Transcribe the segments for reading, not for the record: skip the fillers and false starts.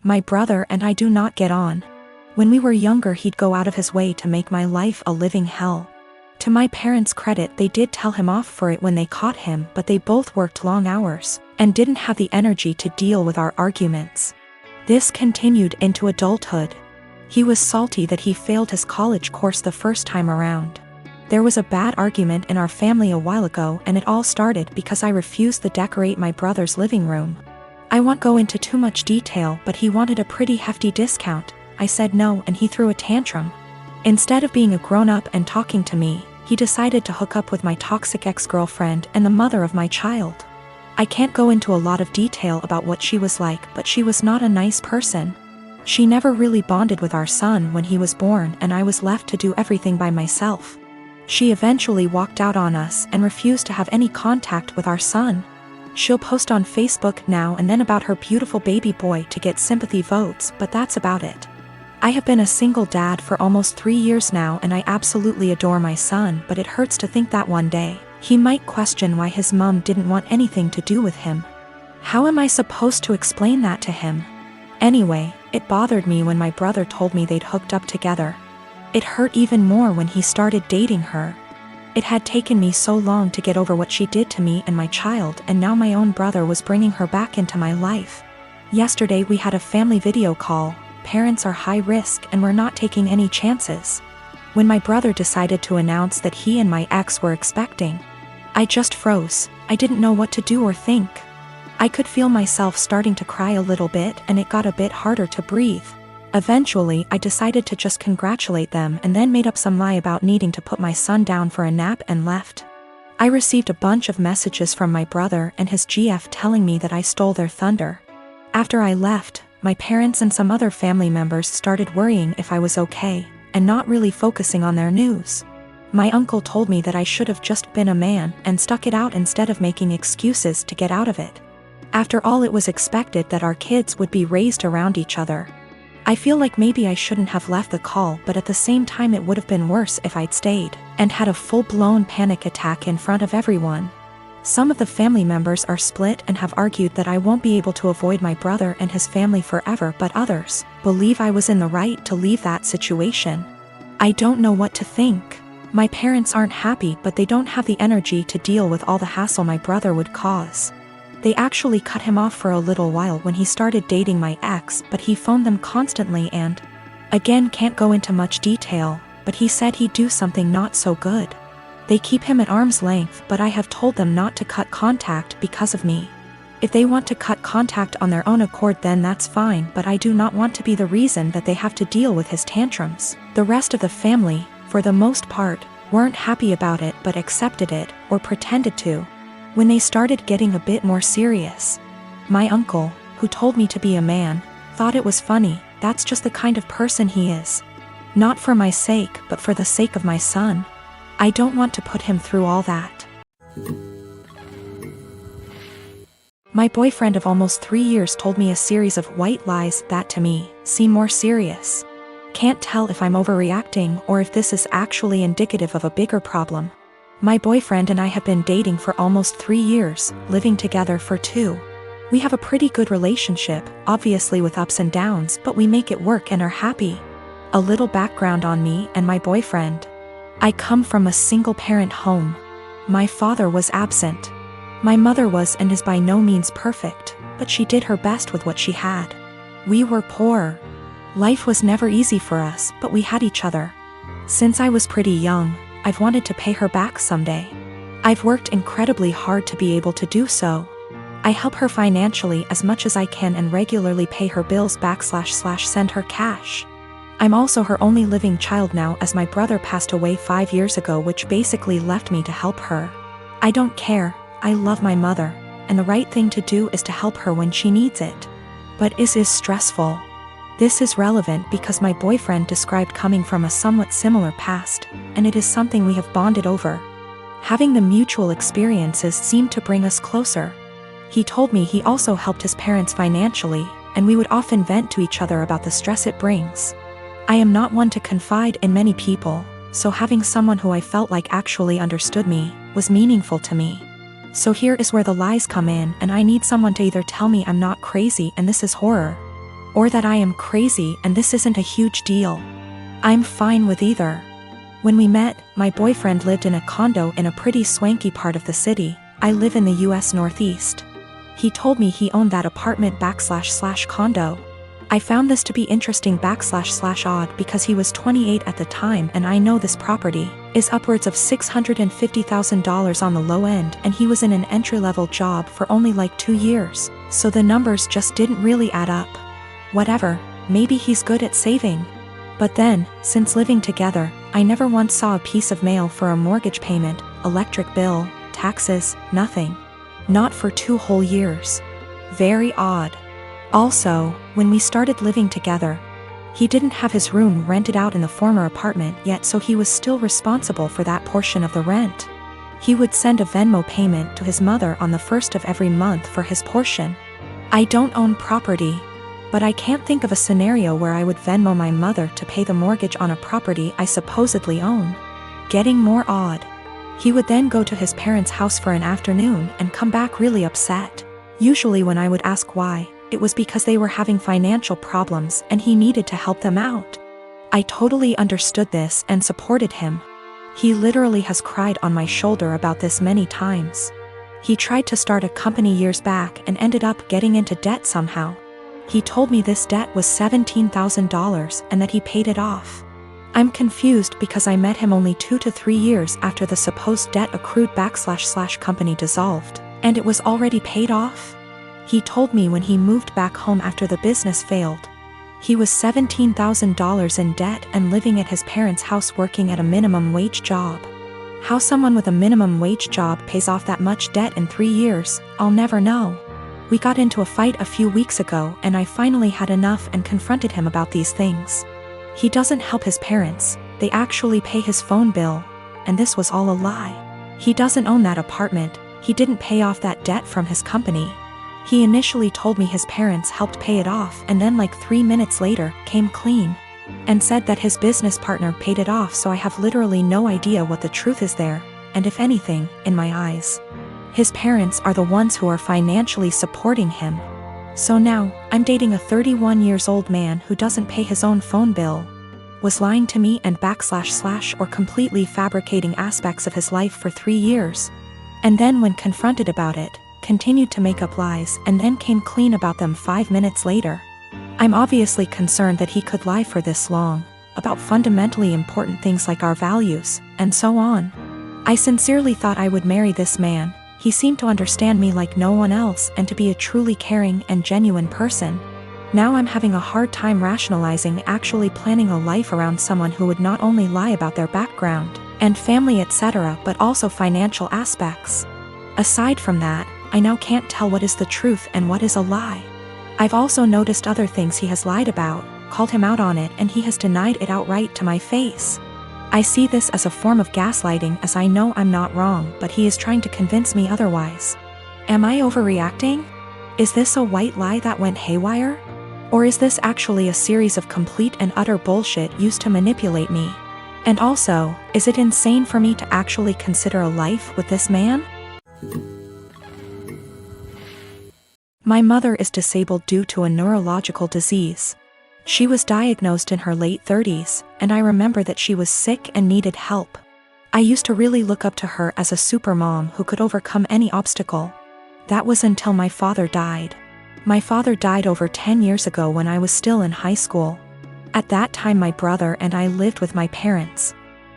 My brother and I do not get on. When we were younger, he'd go out of his way to make my life a living hell. To my parents' credit, they did tell him off for it when they caught him, but they both worked long hours and didn't have the energy to deal with our arguments. This continued into adulthood. He was salty that he failed his college course the first time around. There was a bad argument in our family a while ago, and it all started because I refused to decorate my brother's living room. I won't go into too much detail, but he wanted a pretty hefty discount. I said no, and he threw a tantrum. Instead of being a grown-up and talking to me, he decided to hook up with my toxic ex-girlfriend and the mother of my child. I can't go into a lot of detail about what she was like, but she was not a nice person. She never really bonded with our son when he was born, and I was left to do everything by myself. She eventually walked out on us and refused to have any contact with our son. She'll post on Facebook now and then about her beautiful baby boy to get sympathy votes, but that's about it. I have been a single dad for almost 3 years now, and I absolutely adore my son, but it hurts to think that one day he might question why his mom didn't want anything to do with him. How am I supposed to explain that to him? Anyway, it bothered me when my brother told me they'd hooked up together. It hurt even more when he started dating her. It had taken me so long to get over what she did to me and my child, and now my own brother was bringing her back into my life. Yesterday we had a family video call. Parents are high risk and we're not taking any chances. When my brother decided to announce that he and my ex were expecting, I just froze. I didn't know what to do or think. I could feel myself starting to cry a little bit, and it got a bit harder to breathe. Eventually, I decided to just congratulate them and then made up some lie about needing to put my son down for a nap and left. I received a bunch of messages from my brother and his GF telling me that I stole their thunder. After I left, my parents and some other family members started worrying if I was okay, and not really focusing on their news. My uncle told me that I should have just been a man and stuck it out instead of making excuses to get out of it. After all, it was expected that our kids would be raised around each other. I feel like maybe I shouldn't have left the call, but at the same time it would have been worse if I'd stayed and had a full-blown panic attack in front of everyone. Some of the family members are split and have argued that I won't be able to avoid my brother and his family forever, but others believe I was in the right to leave that situation. I don't know what to think. My parents aren't happy, but they don't have the energy to deal with all the hassle my brother would cause. They actually cut him off for a little while when he started dating my ex, but he phoned them constantly and, again, can't go into much detail, but he said he'd do something not so good. They keep him at arm's length, but I have told them not to cut contact because of me. If they want to cut contact on their own accord, then that's fine, but I do not want to be the reason that they have to deal with his tantrums. The rest of the family, for the most part, weren't happy about it but accepted it, or pretended to, when they started getting a bit more serious. My uncle, who told me to be a man, thought it was funny. That's just the kind of person he is. Not for my sake, but for the sake of my son. I don't want to put him through all that. My boyfriend of almost 3 years told me a series of white lies that to me seem more serious. Can't tell if I'm overreacting or if this is actually indicative of a bigger problem. My boyfriend and I have been dating for almost 3 years, living together for 2. We have a pretty good relationship, obviously with ups and downs, but we make it work and are happy. A little background on me and my boyfriend. I come from a single-parent home. My father was absent. My mother was and is by no means perfect, but she did her best with what she had. We were poor. Life was never easy for us, but we had each other. Since I was pretty young, I've wanted to pay her back someday. I've worked incredibly hard to be able to do so. I help her financially as much as I can and regularly pay her bills back / send her cash. I'm also her only living child now, as my brother passed away 5 years ago, which basically left me to help her. I don't care, I love my mother, and the right thing to do is to help her when she needs it. But is stressful. This is relevant because my boyfriend described coming from a somewhat similar past, and it is something we have bonded over. Having the mutual experiences seemed to bring us closer. He told me he also helped his parents financially, and we would often vent to each other about the stress it brings. I am not one to confide in many people, so having someone who I felt like actually understood me was meaningful to me. So here is where the lies come in, and I need someone to either tell me I'm not crazy and this is horror, or that I am crazy and this isn't a huge deal. I'm fine with either. When we met, my boyfriend lived in a condo in a pretty swanky part of the city. I live in the US Northeast. He told me he owned that apartment / condo. I found this to be interesting / odd because he was 28 at the time, and I know this property is upwards of $650,000 on the low end, and he was in an entry-level job for only like 2 years, so the numbers just didn't really add up. Whatever, maybe he's good at saving. But then, since living together, I never once saw a piece of mail for a mortgage payment, electric bill, taxes, nothing. Not for 2 whole years. Very odd. Also, when we started living together, he didn't have his room rented out in the former apartment yet, so he was still responsible for that portion of the rent. He would send a Venmo payment to his mother on the 1st of every month for his portion. I don't own property, but I can't think of a scenario where I would Venmo my mother to pay the mortgage on a property I supposedly own. Getting more odd. He would then go to his parents' house for an afternoon and come back really upset. Usually when I would ask why, it was because they were having financial problems and he needed to help them out. I totally understood this and supported him. He literally has cried on my shoulder about this many times. He tried to start a company years back and ended up getting into debt somehow. He told me this debt was $17,000 and that he paid it off. I'm confused because I met him only 2 to 3 years after the supposed debt accrued / company dissolved, and it was already paid off. He told me when he moved back home after the business failed, he was $17,000 in debt and living at his parents' house working at a minimum wage job. How someone with a minimum wage job pays off that much debt in 3 years, I'll never know. We got into a fight a few weeks ago and I finally had enough and confronted him about these things. He doesn't help his parents, they actually pay his phone bill, and this was all a lie. He doesn't own that apartment, he didn't pay off that debt from his company. He initially told me his parents helped pay it off and then like 3 minutes later, came clean. And said that his business partner paid it off, so I have literally no idea what the truth is there, and if anything, in my eyes. His parents are the ones who are financially supporting him. So now, I'm dating a 31 years old man who doesn't pay his own phone bill, was lying to me and / or completely fabricating aspects of his life for 3 years. And then when confronted about it, continued to make up lies and then came clean about them 5 minutes later. I'm obviously concerned that he could lie for this long, about fundamentally important things like our values, and so on. I sincerely thought I would marry this man. He seemed to understand me like no one else and to be a truly caring and genuine person. Now I'm having a hard time rationalizing actually planning a life around someone who would not only lie about their background and family etc. but also financial aspects. Aside from that, I now can't tell what is the truth and what is a lie. I've also noticed other things he has lied about, called him out on it, and he has denied it outright to my face. I see this as a form of gaslighting, as I know I'm not wrong, but he is trying to convince me otherwise. Am I overreacting? Is this a white lie that went haywire? Or is this actually a series of complete and utter bullshit used to manipulate me? And also, is it insane for me to actually consider a life with this man? My mother is disabled due to a neurological disease. She was diagnosed in her late 30s, and I remember that she was sick and needed help. I used to really look up to her as a supermom who could overcome any obstacle. That was until my father died. My father died over 10 years ago when I was still in high school. At that time my brother and I lived with my parents.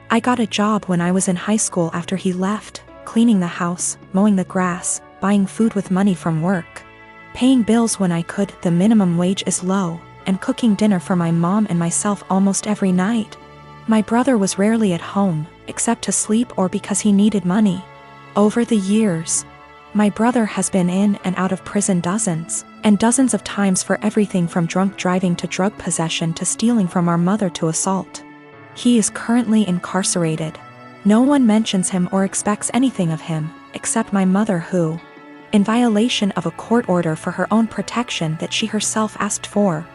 I got a job when I was in high school after he left, cleaning the house, mowing the grass, buying food with money from work, paying bills when I could, the minimum wage is low, and cooking dinner for my mom and myself almost every night. My brother was rarely at home, except to sleep or because he needed money. Over the years, my brother has been in and out of prison dozens and dozens of times for everything from drunk driving to drug possession to stealing from our mother to assault. He is currently incarcerated. No one mentions him or expects anything of him, except my mother who, in violation of a court order for her own protection that she herself asked for,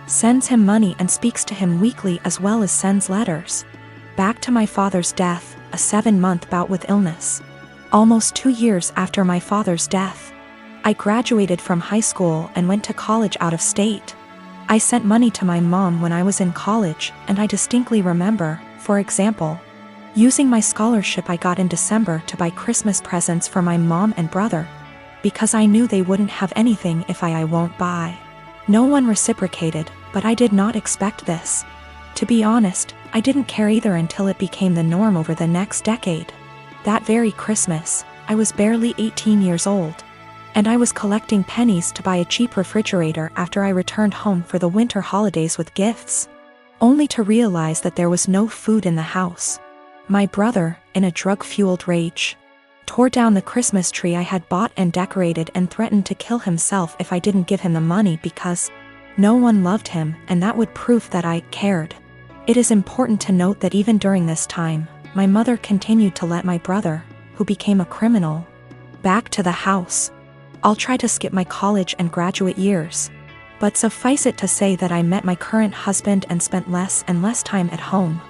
sends him money and speaks to him weekly as well as sends letters. Back to my father's death, a 7-month bout with illness. Almost 2 years after my father's death, I graduated from high school and went to college out of state. I sent money to my mom when I was in college, and I distinctly remember, for example, using my scholarship I got in December to buy Christmas presents for my mom and brother, because I knew they wouldn't have anything if I won't buy. No one reciprocated, but I did not expect this. To be honest, I didn't care either until it became the norm over the next decade. That very Christmas, I was barely 18 years old, and I was collecting pennies to buy a cheap refrigerator after I returned home for the winter holidays with gifts, only to realize that there was no food in the house. My brother, in a drug-fueled rage, tore down the Christmas tree I had bought and decorated and threatened to kill himself if I didn't give him the money because no one loved him, and that would prove that I cared. It is important to note that even during this time, my mother continued to let my brother, who became a criminal, back to the house. I'll try to skip my college and graduate years, but suffice it to say that I met my current husband and spent less and less time at home.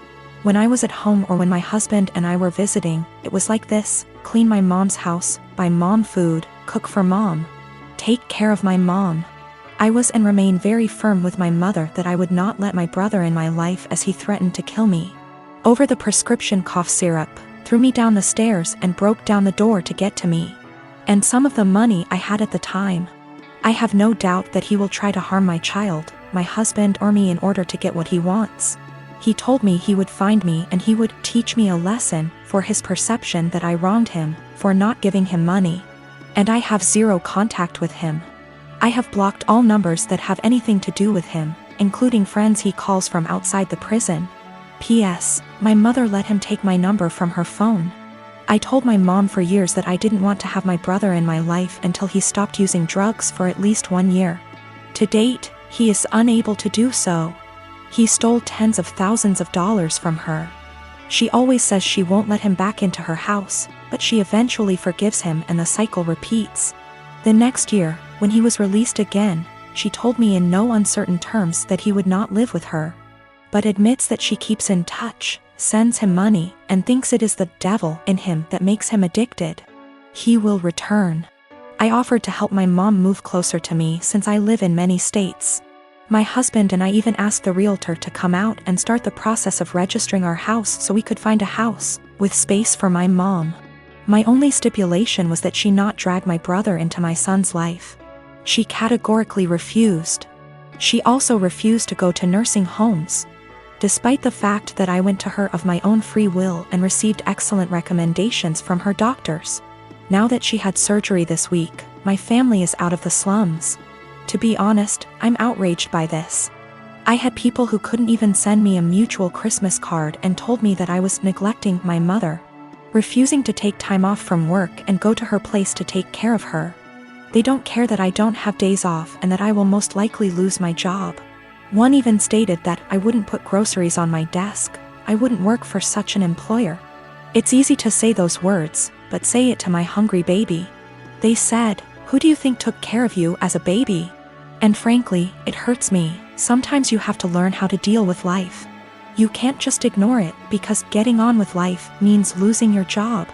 When I was at home or when my husband and I were visiting, it was like this: clean my mom's house, buy mom food, cook for mom, take care of my mom. I was and remain very firm with my mother that I would not let my brother in my life as he threatened to kill me over the prescription cough syrup, threw me down the stairs and broke down the door to get to me, and some of the money I had at the time. I have no doubt that he will try to harm my child, my husband or me in order to get what he wants. He told me he would find me and he would teach me a lesson for his perception that I wronged him for not giving him money, and I have zero contact with him. I have blocked all numbers that have anything to do with him, including friends he calls from outside the prison. P.S. My mother let him take my number from her phone. I told my mom for years that I didn't want to have my brother in my life until he stopped using drugs for at least 1 year. To date, he is unable to do so. He stole tens of thousands of dollars from her. She always says she won't let him back into her house, but she eventually forgives him and the cycle repeats. The next year, when he was released again, she told me in no uncertain terms that he would not live with her, but admits that she keeps in touch, sends him money, and thinks it is the devil in him that makes him addicted. He will return. I offered to help my mom move closer to me since I live in many states. My husband and I even asked the realtor to come out and start the process of registering our house so we could find a house with space for my mom. My only stipulation was that she not drag my brother into my son's life. She categorically refused. She also refused to go to nursing homes, despite the fact that I went to her of my own free will and received excellent recommendations from her doctors. Now that she had surgery this week, my family is out of the slums. To be honest, I'm outraged by this. I had people who couldn't even send me a mutual Christmas card and told me that I was neglecting my mother, refusing to take time off from work and go to her place to take care of her. They don't care that I don't have days off and that I will most likely lose my job. One even stated that I wouldn't put groceries on my desk. I wouldn't work for such an employer. It's easy to say those words, but say it to my hungry baby. They said, "Who do you think took care of you as a baby?" And frankly, it hurts me. Sometimes you have to learn how to deal with life. You can't just ignore it because getting on with life means losing your job.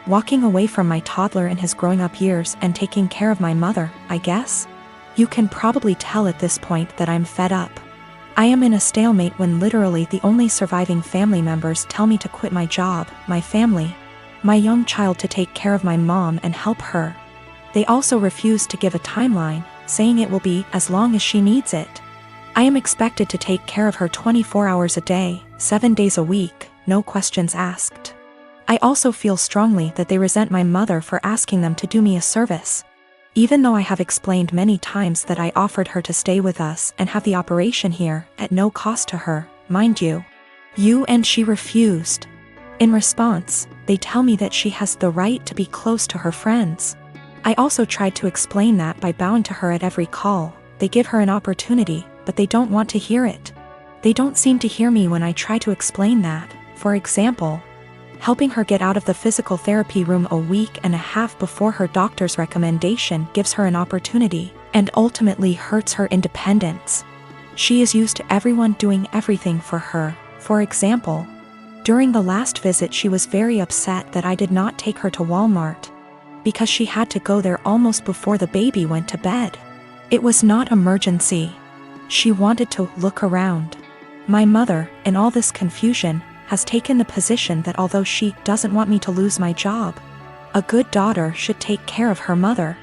Walking away from my toddler in his growing up years and taking care of my mother, I guess? You can probably tell at this point that I'm fed up. I am in a stalemate when literally the only surviving family members tell me to quit my job, my family, my young child to take care of my mom and help her. They also refuse to give a timeline, saying it will be as long as she needs it. I am expected to take care of her 24 hours a day, 7 days a week, no questions asked. I also feel strongly that they resent my mother for asking them to do me a service. Even though I have explained many times that I offered her to stay with us and have the operation here, at no cost to her, mind you. And she refused. In response, they tell me that she has the right to be close to her friends. I also tried to explain that by bowing to her at every call. They give her an opportunity, but they don't want to hear it. They don't seem to hear me when I try to explain that. For example, helping her get out of the physical therapy room a week and a half before her doctor's recommendation gives her an opportunity, and ultimately hurts her independence. She is used to everyone doing everything for her. For example, during the last visit she was very upset that I did not take her to Walmart, because she had to go there almost before the baby went to bed. It was not emergency. She wanted to look around. My mother, in all this confusion, has taken the position that although she doesn't want me to lose my job, a good daughter should take care of her mother.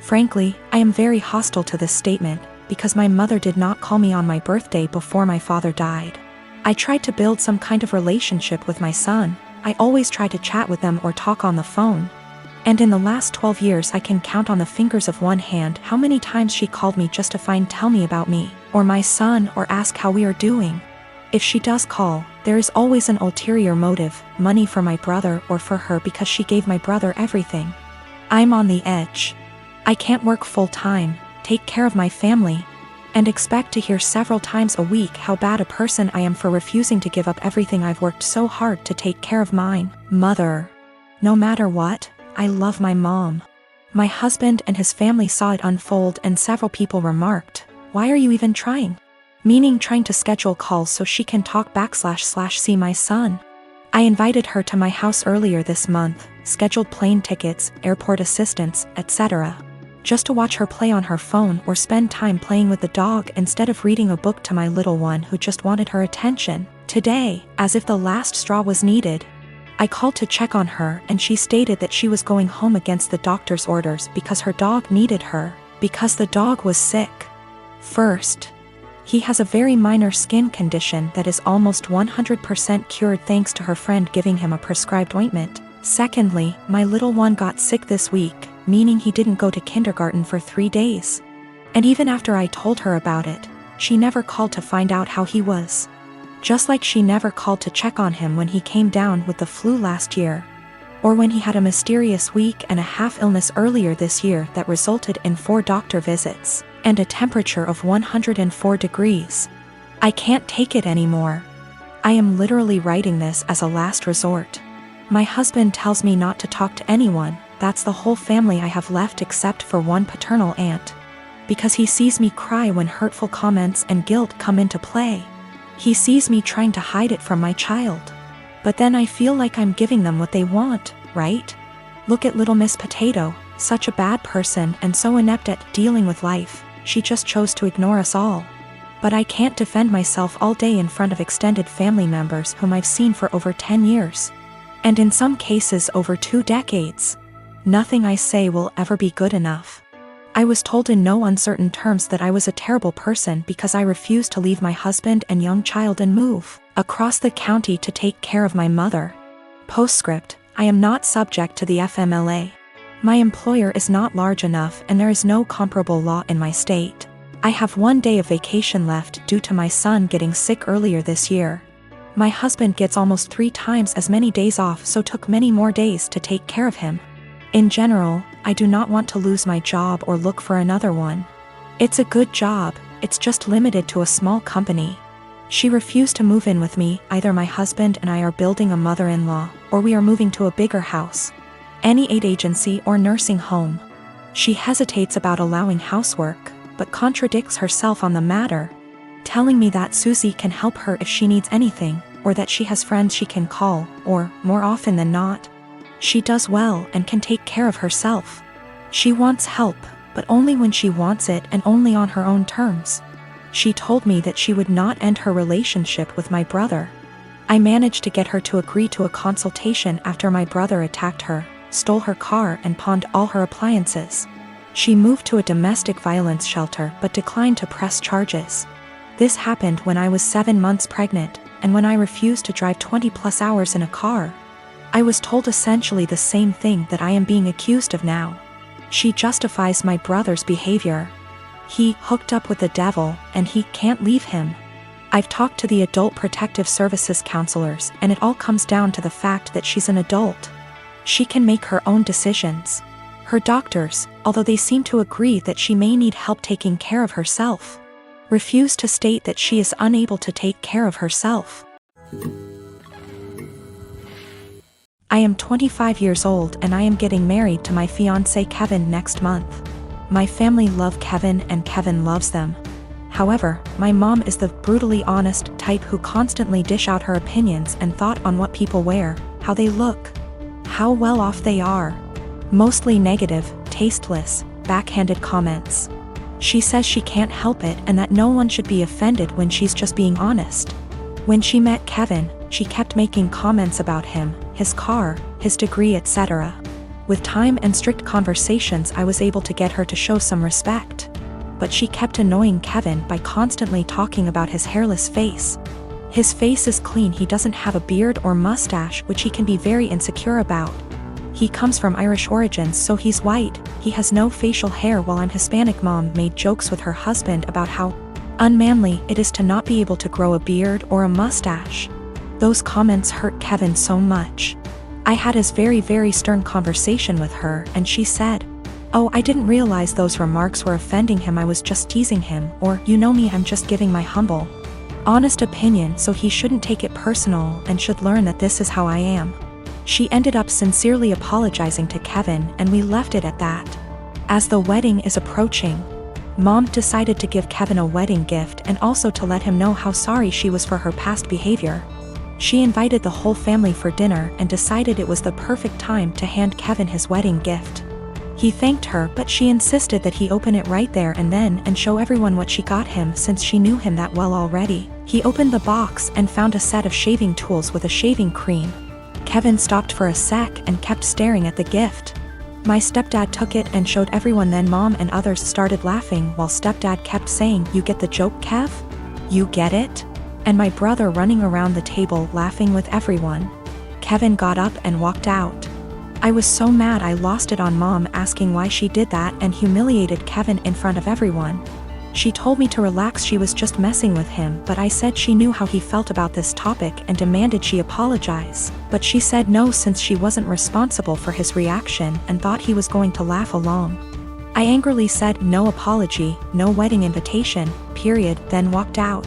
Frankly, I am very hostile to this statement, because my mother did not call me on my birthday before my father died. I tried to build some kind of relationship with my son. I always try to chat with them or talk on the phone. And in the last 12 years I can count on the fingers of one hand how many times she called me just to tell me about me, or my son, or ask how we are doing. If she does call, there is always an ulterior motive, money for my brother or for her because she gave my brother everything. I'm on the edge. I can't work full-time, take care of my family, and expect to hear several times a week how bad a person I am for refusing to give up everything I've worked so hard to take care of mine. Mother. No matter what, I love my mom. My husband and his family saw it unfold and several people remarked, "Why are you even trying?" Meaning trying to schedule calls so she can talk / see my son. I invited her to my house earlier this month, scheduled plane tickets, airport assistance, etc. Just to watch her play on her phone or spend time playing with the dog instead of reading a book to my little one who just wanted her attention. Today, as if the last straw was needed, I called to check on her and she stated that she was going home against the doctor's orders because her dog needed her, because the dog was sick. First, he has a very minor skin condition that is almost 100% cured thanks to her friend giving him a prescribed ointment. Secondly, my little one got sick this week, meaning he didn't go to kindergarten for 3 days. And even after I told her about it, she never called to find out how he was. Just like she never called to check on him when he came down with the flu last year, or when he had a mysterious week-and-a-half illness earlier this year that resulted in 4 doctor visits and a temperature of 104 degrees. I can't take it anymore. I am literally writing this as a last resort. My husband tells me not to talk to anyone, that's the whole family I have left except for one paternal aunt. Because he sees me cry when hurtful comments and guilt come into play. He sees me trying to hide it from my child. But then I feel like I'm giving them what they want, right? Look at little Miss Potato, such a bad person and so inept at dealing with life. She just chose to ignore us all. But I can't defend myself all day in front of extended family members whom I've seen for over 10 years. And in some cases over 2 decades. Nothing I say will ever be good enough. I was told in no uncertain terms that I was a terrible person because I refused to leave my husband and young child and move across the county to take care of my mother. Postscript, I am not subject to the FMLA. My employer is not large enough and there is no comparable law in my state. I have 1 day of vacation left due to my son getting sick earlier this year. My husband gets almost 3 times as many days off, so took many more days to take care of him. In general, I do not want to lose my job or look for another one. It's a good job, it's just limited to a small company. She refused to move in with me. Either my husband and I are building a mother-in-law, or we are moving to a bigger house. Any aid agency or nursing home. She hesitates about allowing housework, but contradicts herself on the matter, telling me that Susie can help her if she needs anything, or that she has friends she can call, or, more often than not, she does well and can take care of herself. She wants help, but only when she wants it and only on her own terms. She told me that she would not end her relationship with my brother. I managed to get her to agree to a consultation after my brother attacked her, stole her car and pawned all her appliances. She moved to a domestic violence shelter but declined to press charges. This happened when I was 7 months pregnant, and when I refused to drive 20+ hours in a car. I was told essentially the same thing that I am being accused of now. She justifies my brother's behavior. He hooked up with the devil and he can't leave him. I've talked to the Adult Protective Services counselors and it all comes down to the fact that she's an adult. She can make her own decisions. Her doctors, although they seem to agree that she may need help taking care of herself, refuse to state that she is unable to take care of herself. I am 25 years old and I am getting married to my fiancé Kevin next month. My family love Kevin and Kevin loves them. However, my mom is the brutally honest type who constantly dish out her opinions and thought on what people wear, how they look, how well off they are. Mostly negative, tasteless, backhanded comments. She says she can't help it and that no one should be offended when she's just being honest. When she met Kevin, she kept making comments about him, his car, his degree, etc. With time and strict conversations, I was able to get her to show some respect. But she kept annoying Kevin by constantly talking about his hairless face. His face is clean, he doesn't have a beard or mustache, which he can be very insecure about. He comes from Irish origins, so he's white, he has no facial hair, while I'm Hispanic. Mom made jokes with her husband about how unmanly it is to not be able to grow a beard or a mustache. Those comments hurt Kevin so much. I had his very stern conversation with her and she said, "Oh, I didn't realize those remarks were offending him, I was just teasing him," or, "You know me, I'm just giving my humble, honest opinion, so he shouldn't take it personal and should learn that this is how I am." She ended up sincerely apologizing to Kevin and we left it at that. As the wedding is approaching, Mom decided to give Kevin a wedding gift and also to let him know how sorry she was for her past behavior. She invited the whole family for dinner and decided it was the perfect time to hand Kevin his wedding gift. He thanked her, but she insisted that he open it right there and then and show everyone what she got him since she knew him that well already. He opened the box and found a set of shaving tools with a shaving cream. Kevin stopped for a sec and kept staring at the gift. My stepdad took it and showed everyone, then Mom and others started laughing while stepdad kept saying, "You get the joke, Kev? You get it?" And my brother running around the table laughing with everyone. Kevin got up and walked out. I was so mad I lost it on Mom asking why she did that and humiliated Kevin in front of everyone. She told me to relax, she was just messing with him, but I said she knew how he felt about this topic and demanded she apologize. But she said no since she wasn't responsible for his reaction and thought he was going to laugh along. I angrily said no apology, no wedding invitation, period, then walked out.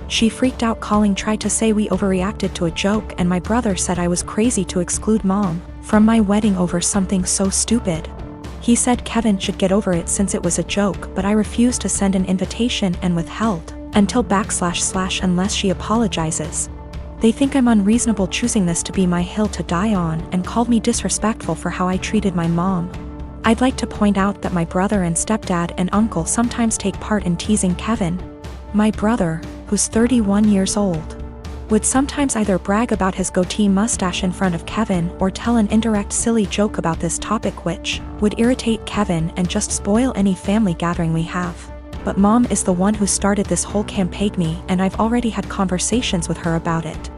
She freaked out, tried to say we overreacted to a joke, and my brother said I was crazy to exclude Mom from my wedding over something so stupid. He said Kevin should get over it since it was a joke, but I refused to send an invitation and withheld until / unless she apologizes. They think I'm unreasonable choosing this to be my hill to die on and called me disrespectful for how I treated my mom. I'd like to point out that my brother and stepdad and uncle sometimes take part in teasing Kevin. My brother, who's 31 years old, would sometimes either brag about his goatee mustache in front of Kevin or tell an indirect silly joke about this topic, which would irritate Kevin and just spoil any family gathering we have. But Mom is the one who started this whole campaign, and I've already had conversations with her about it.